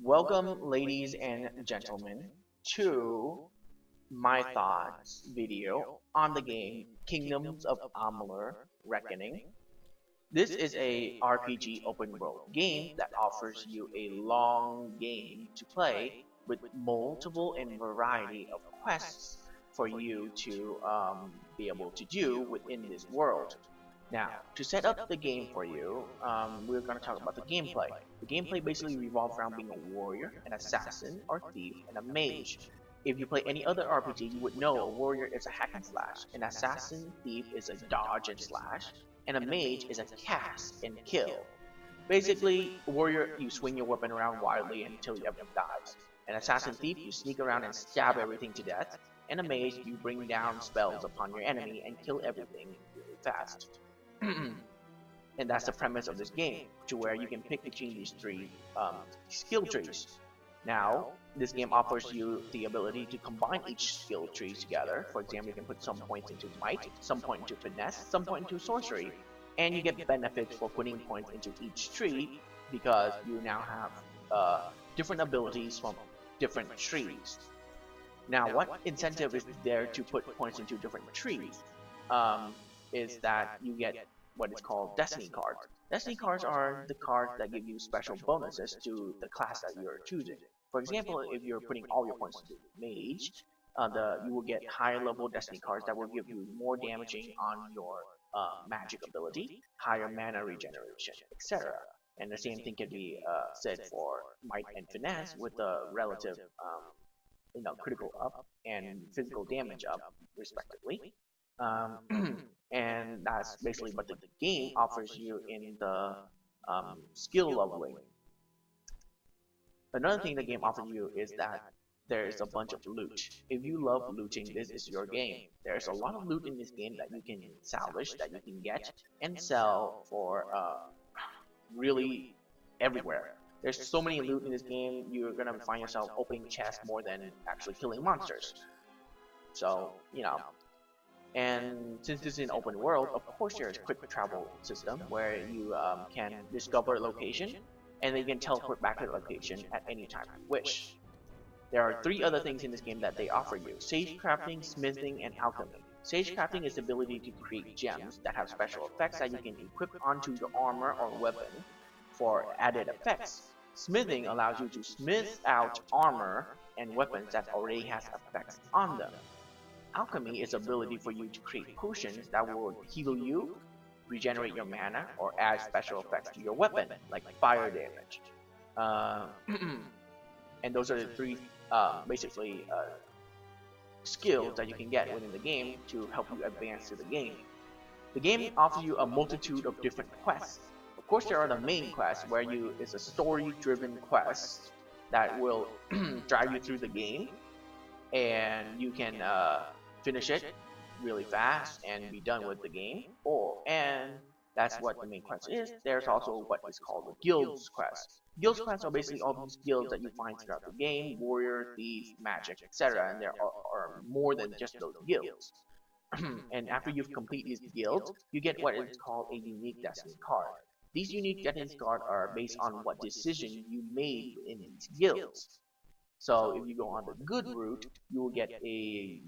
Welcome, ladies and gentlemen, to my thoughts video on the game Kingdoms of Amalur Reckoning. This is a RPG open world game that offers you a long game to play with multiple and variety of quests for you to be able to do within this world. Now, to set up the game for you, we're going to talk about the gameplay. The gameplay basically revolves around being a warrior, an assassin or thief, and a mage. If you play any other RPG, you would know a warrior is a hack and slash, an assassin thief is a dodge and slash, and a mage is a cast and kill. Basically, warrior, you swing your weapon around wildly until everyone dies. An assassin thief, you sneak around and stab everything to death. And a mage, you bring down spells upon your enemy and kill everything really fast. And that's the premise of this game, to where you can pick between these three skill trees. Now, this game offers you the ability to combine each skill tree together. For example, you can put some points into might, some point into finesse, some point into sorcery, and you get benefits for putting points into each tree because you now have different abilities from different trees. Now, what incentive is there to put points into different trees? Is that you get what is called destiny cards. Destiny cards are the cards that give you special bonuses to the class that you're choosing. For example, if you're putting all your points into mage, you will get higher level destiny cards that will give you more damaging on your magic ability, higher mana regeneration, etc. And the same thing can be said for might and finesse with the relative critical up and physical damage up, respectively. And that's basically what the game offers you in the skill leveling. Another thing the game offers you is that there is a bunch of loot. If you love looting, this is your game. There's a lot of loot in this game that you can salvage, that you can get and sell for really everywhere. There's so many loot in this game, you're gonna find yourself opening chests more than actually killing monsters. So, and since this is an open world, of course there is a quick travel system where you can discover a location and then you can teleport back to the location at any time you wish. There are three other things in this game that they offer you: sage crafting, smithing, and alchemy. Sage crafting is the ability to create gems that have special effects that you can equip onto your armor or weapon for added effects. Smithing allows you to smith out armor and weapons that already has effects on them. Alchemy is the ability for you to create potions that will heal you, regenerate your mana, or add special effects to your weapon, like fire damage. And those are the three basically skills that you can get within the game to help you advance through the game. The game offers you a multitude of different quests. Of course, there are the main quests where it's a story-driven quest that will drive you through the game, and you can finish it really fast and be done with the game. And that's what the main quest is. There's also what is called the guilds quest. Guilds quests are basically all these guilds that you find throughout the game: warrior, thief, magic, etc. And there are more than just those guilds. And after you've completed these guilds, you get what is called a unique destiny card. These unique destiny cards are based on what decision you made in these guilds. So if you go on the good route, you will get a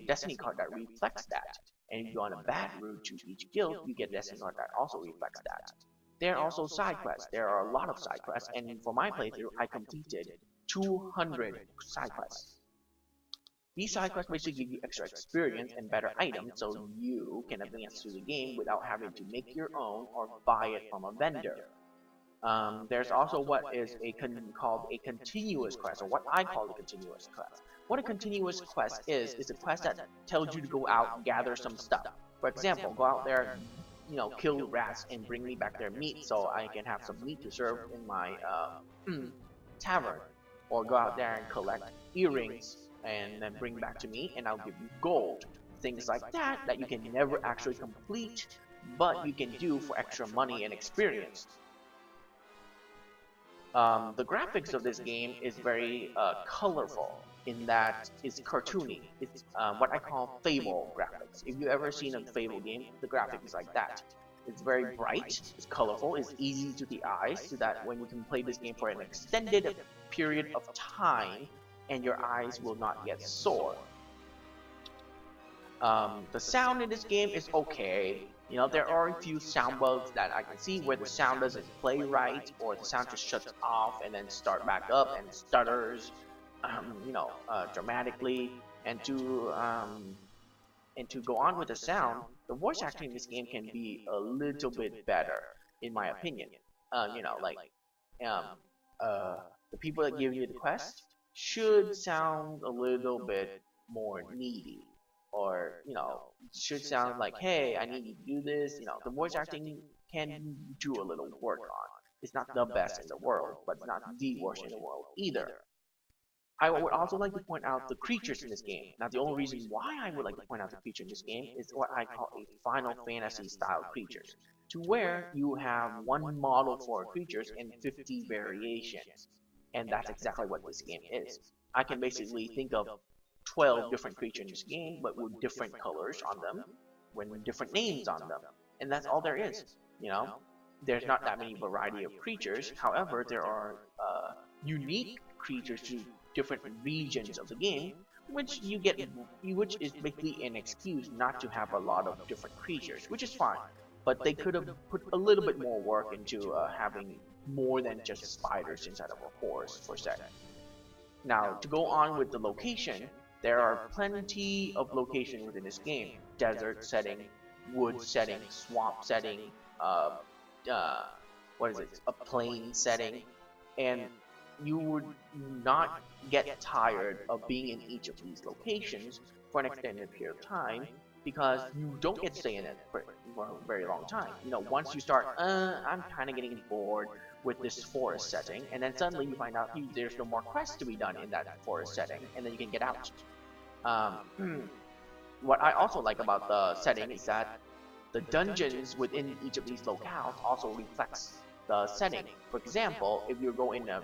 destiny card that reflects that. And if you go on a bad route to each guild, you get a destiny card that also reflects that. There are also side quests. There are a lot of side quests, and for my playthrough, I completed 200 side quests. These side quests basically give you extra experience and better items so you can advance through the game without having to make your own or buy it from a vendor. There's also what is called a continuous quest, or what I call a continuous quest. What a continuous quest is a quest that tells you to go out and gather some stuff. For example, go out there, kill rats and bring me back their meat so I can have some meat to serve in my tavern. Or go out there and collect earrings and then bring back to me, and I'll give you gold. Things like that you can never actually complete, but you can do for extra money and experience. The graphics of this game is very colorful in that it's cartoony. It's what I call Fable graphics. If you've ever seen a Fable game, the graphic is like that. It's very bright, it's colorful, it's easy to the eyes, so that when you can play this game for an extended period of time, and your eyes will not get sore. The sound in this game is okay. You know, there are a few sound bugs that I can see where the sound doesn't play right, or the sound just shuts off and then start back up and stutters, dramatically. And to go on with the sound, the voice acting in this game can be a little bit better, in my opinion. Um, uh, the people that give you the quest should sound a little bit more needy, or should sound like, hey, I need you to do this. The voice acting can do a little work on. It's not the best in the world, but it's not the worst in the world either. I would also like to point out the creatures in this game. Now, the only reason why I would like to point out the creature in this game is what I call a Final Fantasy style creatures, to where you have one model for creatures and 50 variations. And that's exactly what this game is. I can basically think of 12 different creatures in this game, but with different colors on them, with different names on them. And that's all there is. There's not that many variety of creatures. However, there are unique creatures to different regions of the game, which which is basically an excuse not to have a lot of different creatures, which is fine. But they could have put a little bit more work into having more than just spiders inside of a horse for set. Now, to go on with the location, there are plenty of locations within this game: desert setting, wood setting, swamp setting, a plain setting, and you would not get tired of being in each of these locations for an extended period of time, because you don't get to stay in it for a very long time. Once you start, I'm kind of getting bored with this forest setting, and then suddenly you find out there's no more quests to be done in that forest setting, and then you can get out. What I also like about the setting is that the dungeons within each of these locales also reflects the setting. For example, if you go in a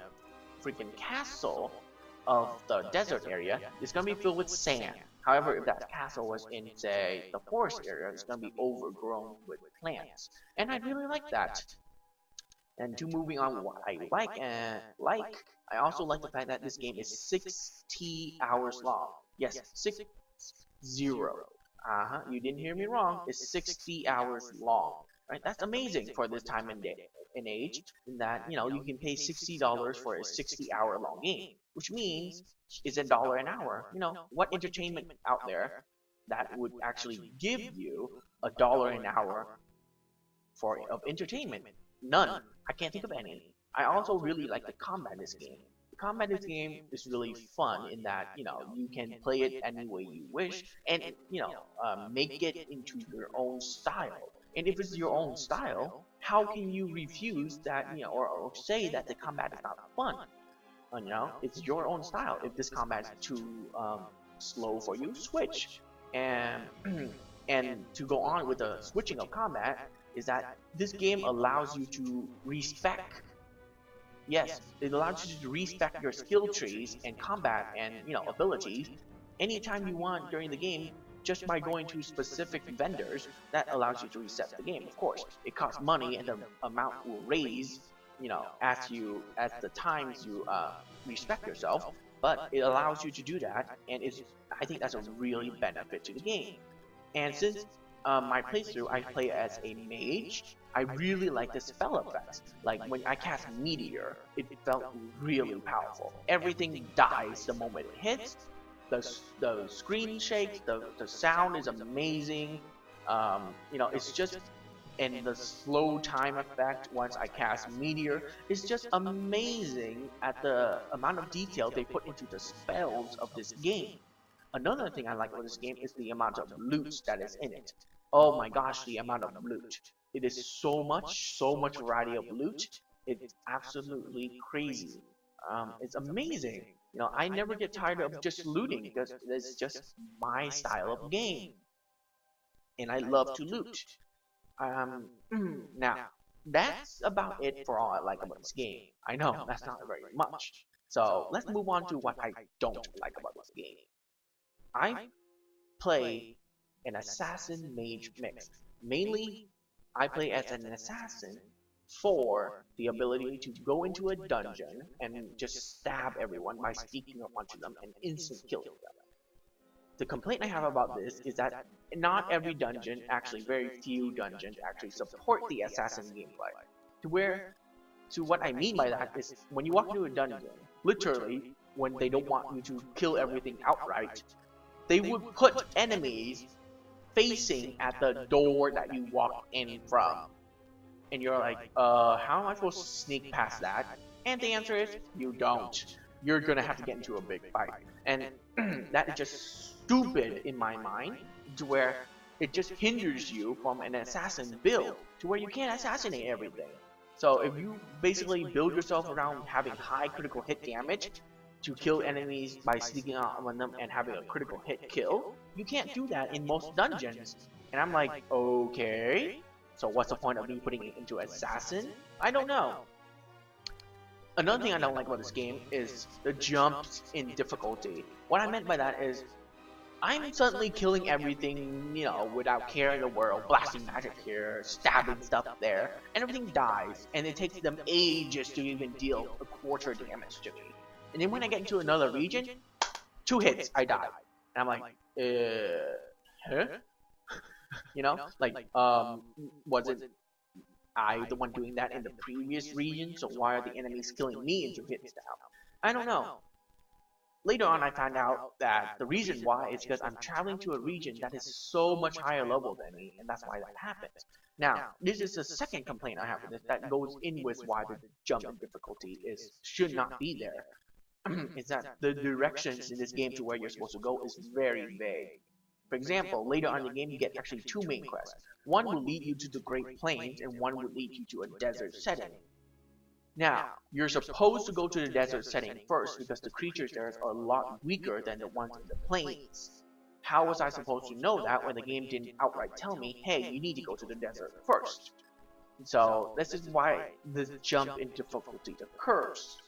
freaking castle of the desert area, it's going to be filled with sand. However, if that castle was in, say, the forest area, it's going to be overgrown with plants. And I really like that. And to moving on, what I I also like the fact that this game is 60 hours long. Yes, 60. You didn't hear me wrong. It's 60 hours long. Right? That's amazing for this time and age. In that you can pay $60 for a 60-hour long game, which means it's $1 an hour. What entertainment out there that would actually give you $1 an hour of entertainment? None. I can't think of any. I also really like the combat in this game. The combat in this game is really fun in that you can play it any way you wish, and make it into your own style. And if it's your own style, how can you refuse that, or say that the combat is not fun? It's your own style. If this combat is too slow for you, switch. And and to go on with the switching of combat is that this game allows you to respec. Yes, it allows you to respec your skill trees and combat and abilities anytime you want during the game, just by going to specific vendors. That allows you to reset the game. Of course, it costs money, and the amount will raise, as the times you respect yourself. But it allows you to do that, and I think that's a really benefit to the game. And since my playthrough, I play as a mage, I really like the spell effects. Like when I cast Meteor, it felt really powerful. Everything dies the moment it hits. The screen shakes, the sound is amazing. It's just, and the slow time effect once I cast Meteor is just amazing at the amount of detail they put into the spells of this game. Another thing I like about this game is the amount of loot that is in it. Oh my gosh, the amount of loot. It is so much variety of loot. It's absolutely crazy. It's amazing. I never get tired of just looting, because it's just my style of game. And I love to loot. Now, that's about it for all I like about this game. I know, that's not very much. So, let's move on to what I don't like about this game. I play an assassin mage mix. Mainly, I play as an assassin for the ability to go into a dungeon and just stab everyone by sneaking up onto them and instant killing them. The complaint I have about this is that not every dungeon, actually very few dungeons, actually support the assassin gameplay. To what I mean by that is when you walk into a dungeon, literally, when they don't want you to kill everything outright, they would put enemies facing at the door that you walk in from. And you're like, how am I supposed to sneak past that? And the answer is, you don't. You're gonna have to get into a big fight. And that is just stupid in my mind, to where it just hinders you from an assassin build, to where you can't assassinate everything. So if you basically build yourself around having high critical hit damage to kill enemies by sneaking out on them and having a critical hit kill, you can't do that in most dungeons. And I'm like, okay, so what's the point of me putting it into assassin? I don't know. Another thing I don't like about this game is the jumps in difficulty. What I meant by that is, I'm suddenly killing everything, you know, without care in the world, blasting magic here, stabbing stuff there, and everything dies, and it takes them ages to even deal a quarter damage to me. And then when I get into another region, 2 hits, I die. And I'm like, huh? You know, like, wasn't I the one doing that in the previous region, so why are the enemies killing me in 2 hits now? I don't know. Later on, I found out that the reason why is because I'm traveling to a region that is so much higher level than me, and that's why that happens. Now, this is the second complaint I have with it that goes in with why the jump in difficulty should not be there. Is that the directions in this game to where you're supposed to go is very vague. For example, later on in the game, you get actually 2 main quests. One will lead you to the Great Plains, and one will lead you to a desert setting. Now, you're supposed to go to the desert setting first because the creatures there are a lot weaker than the ones in the plains. How was I supposed to know that when the game didn't outright tell me, hey, you need to go to the desert first? So, this is why this jump in difficulty occurs.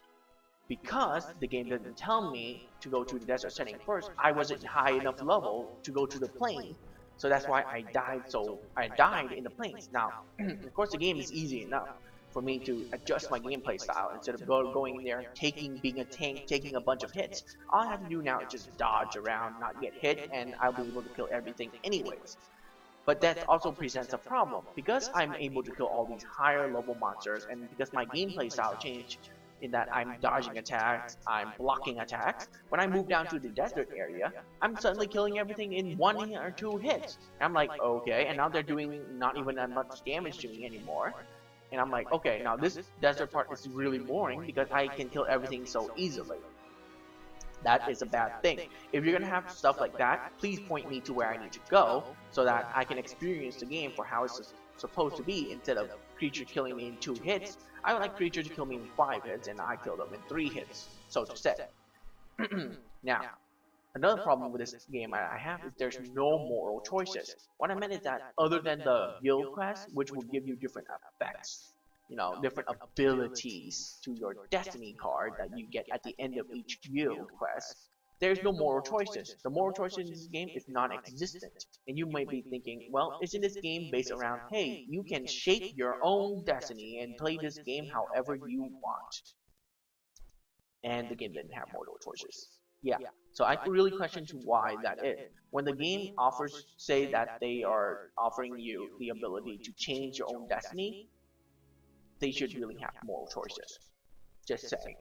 Because the game didn't tell me to go to the desert setting first, I wasn't high enough level to go to the plain. So that's why I died in the plains. Now, of course the game is easy enough for me to adjust my gameplay style instead of going in there, being a tank, taking a bunch of hits. All I have to do now is just dodge around, not get hit, and I'll be able to kill everything anyways. But that also presents a problem. Because I'm able to kill all these higher level monsters, and because my gameplay style changed in that I'm dodging attacks, I'm blocking attacks, when I move down to the desert area, I'm suddenly killing everything in 1 or 2 hits. And I'm like, okay, and now they're doing not even that much damage to me anymore. And I'm like, okay, now this desert part is really boring because I can kill everything so easily. That is a bad thing. If you're gonna have stuff like that, please point me to where I need to go so that I can experience the game for how it's supposed to be instead of creature killing me in 2 hits. I would like creatures to kill me in 5 hits and I kill them in 3 hits, so to say. Now, another problem with this game I have is there's no moral choices. What I meant is that other than the guild quest, which will give you different effects, you know, different abilities to your destiny card that you get at the end of each guild quest, there's no moral choices. The moral choice in this game is non-existent. And you might be thinking, well, isn't this game based around, hey, you can shape your own destiny and play this game however you want? And the game didn't have moral choices. Yeah, so I really question to why that is. When the game offers, say that they are offering you the ability to change your own destiny, they should really have moral choices. Just saying.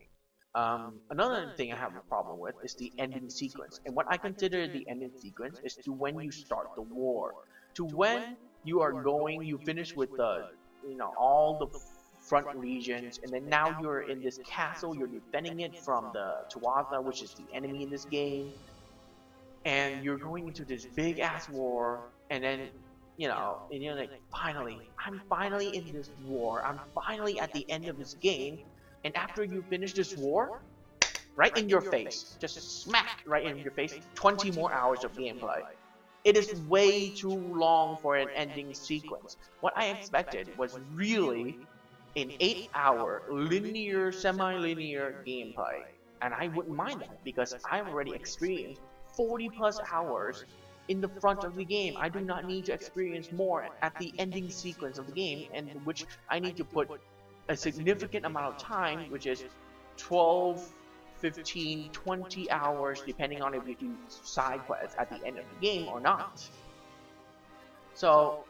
Another thing I have a problem with is the ending sequence. And what I consider the ending sequence is to when you start the war. To when you are going, you finish with the, you know, all the front regions, and then now you're in this castle, you're defending it from the Tuatha, which is the enemy in this game. And you're going into this big ass war, and then, you know, and you're like, finally, I'm finally in this war. I'm finally at the end of this game. And after you finish this war, right in your face, just smack right in your face, 20 more hours of gameplay. It is way too long for an ending sequence. What I expected was really an 8-hour linear, semi-linear gameplay. And I wouldn't mind that because I've already experienced 40 plus hours in the front of the game. I do not need to experience more at the ending sequence of the game, and which I need to put a significant amount of time, which is 12, 15, 20 hours, depending on if you do side quests at the end of the game or not. So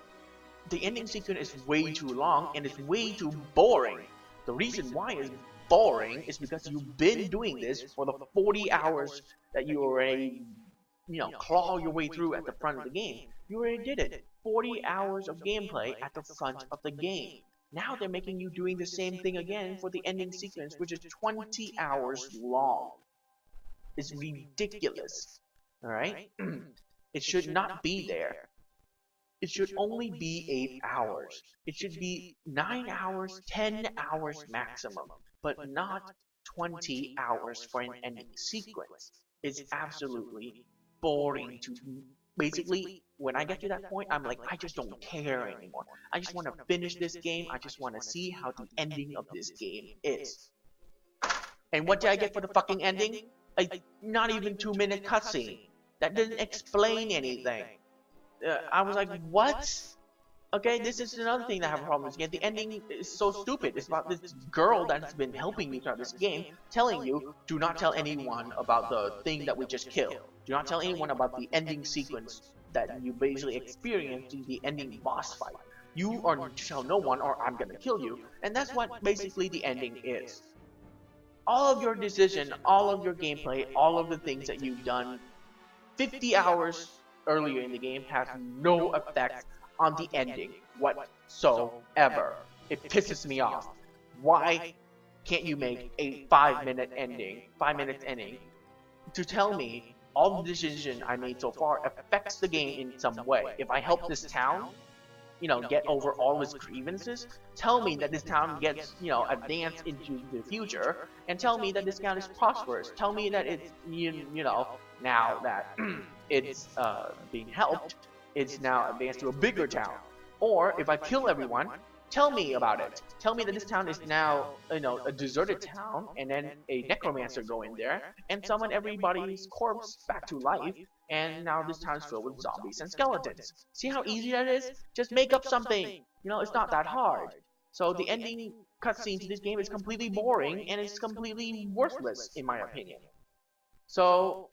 the ending sequence is way too long and it's way too boring. The reason why it's boring is because you've been doing this for the 40 hours that you already, claw your way through at the front of the game. You already did it. 40 hours of gameplay at the front of the game. Now they're making you doing the same thing again for the ending sequence, which is 20 hours long. It's ridiculous. Alright? It should not be there. It should only be 8 hours. It should be 9 hours, 10 hours maximum, but not 20 hours for an ending sequence. It's absolutely boring to basically, when I get to that point, I'm like, I just don't care anymore. I just want to finish this game. I just want to see how the ending of this game is. And what did I get for the fucking ending? A not even 2-minute cutscene that didn't explain anything. I was like, what? Okay, this is another thing that I have a problem with this game. The ending is so stupid. It's about this girl that's been helping you throughout this game, telling you, do not tell anyone about the thing that we just killed. Do not tell anyone about the ending sequence that you basically experienced in the ending boss fight. You are to tell no one or I'm gonna kill you. And that's what basically the ending is. All of your decision, all of your gameplay, all of the things that you've done 50 hours earlier in the game has no effect on the ending whatsoever. It pisses me off. Why can't you make a 5-minute ending, 5 minutes ending, to tell me all the decisions I made so far affects the game in some way? If I help this town, get over all its grievances, tell me that this town gets, advanced into the future, and tell me that this town is prosperous. Tell me that it's, now that it's being helped, it's now advanced to a bigger town. Or if I kill everyone, tell me about it. Tell me that this town is now, a deserted town, and then a necromancer go in there and summon everybody's corpse back to life, and now this town is filled with zombies and skeletons. See how easy that is? Just make up something. It's not that hard. So the ending cutscene to this game is completely boring, and it's completely worthless, in my opinion. So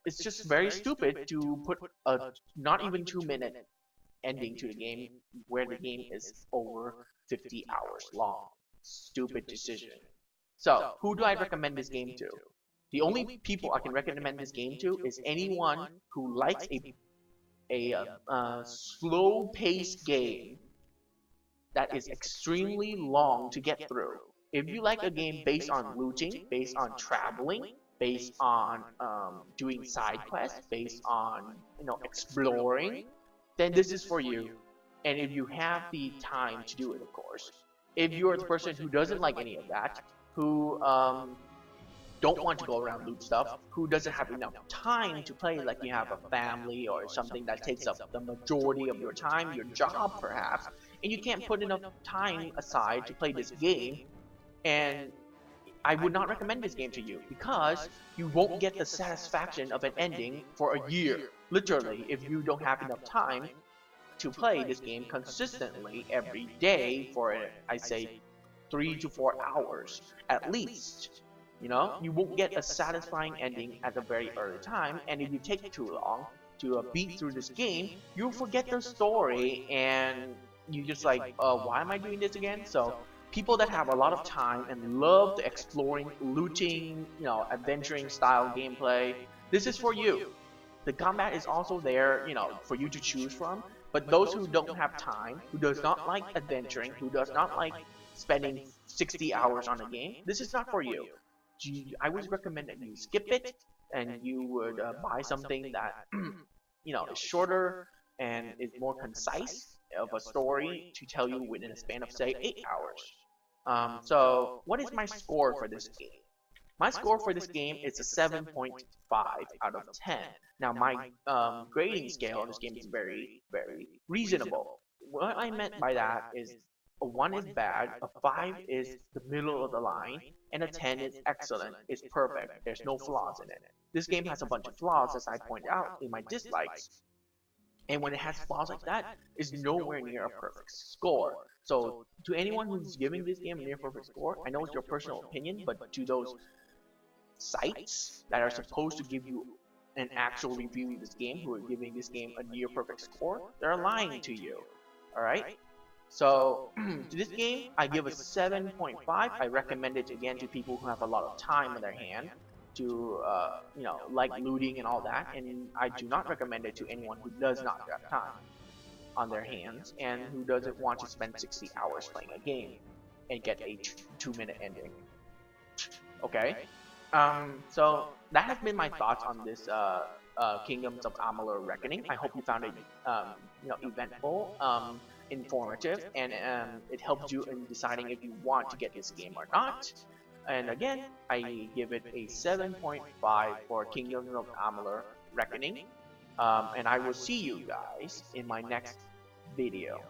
it's just very stupid to put a not even 2-minute ending to the game where the game is over 50 hours long. Stupid decision. So, who do I recommend this game to? The only people I can recommend this game to is anyone who likes a slow-paced game that is extremely long to get through. If you like a game based on looting, based on traveling, based on doing side quests, based on exploring, then this is for you. And if you have the time to do it, of course. If you're the person who doesn't like any of that, who don't want to go around loot stuff, who doesn't have enough time to play, like you have a family or something that takes up the majority of your time, your job perhaps, and you can't put enough time aside to play this game, and I would not recommend this game to you because you won't get the satisfaction of an ending for a year. Literally, if you don't have enough time to play this game consistently every day for, I say, 3 to 4 hours at least. You won't get a satisfying ending at a very early time, and if you take too long to beat through this game, you'll forget the story and you just like, why am I doing this again? So people that have a lot of time and love the exploring, looting, adventuring style gameplay, this is for you. The combat is also there, for you to choose from, but those who don't have time, who does not like adventuring, who does not like spending 60 hours on a game, this is not for you. I would recommend that you skip it and you would buy something that is shorter and is more concise of a story to tell you within a span of say 8 hours. So what is my score for this game? My score for this game is a 7.5 out of 10. Now my grading scale on this game is very, very reasonable. What I meant by that is A 1 is bad, a 5 is the middle of the line, and a 10 is excellent. It's perfect. There's no flaws in it. This game has a bunch of flaws, as I point out in my dislikes. And when it has flaws like that, it's nowhere near a perfect score. So to anyone who's giving this game a near perfect score, I know it's your personal opinion, but to those sites that are supposed to give you an actual review of this game, who are giving this game a near perfect score, they're lying to you. Alright? So to this game, I give a 7.5. I recommend it again to people who have a lot of time on their hand to like looting and all that, and I do not recommend it to anyone who does not have time on their hands and who doesn't want to spend 60 hours playing a game and get a 2-minute ending. Okay, so that has been my thoughts on this Kingdoms of Amalur Reckoning. I hope you found it eventful, informative, and it helped you in deciding if you want to get this game or not. And again, I give it a 7.5 for Kingdoms of Amalur Reckoning. And I will see you guys in my next video.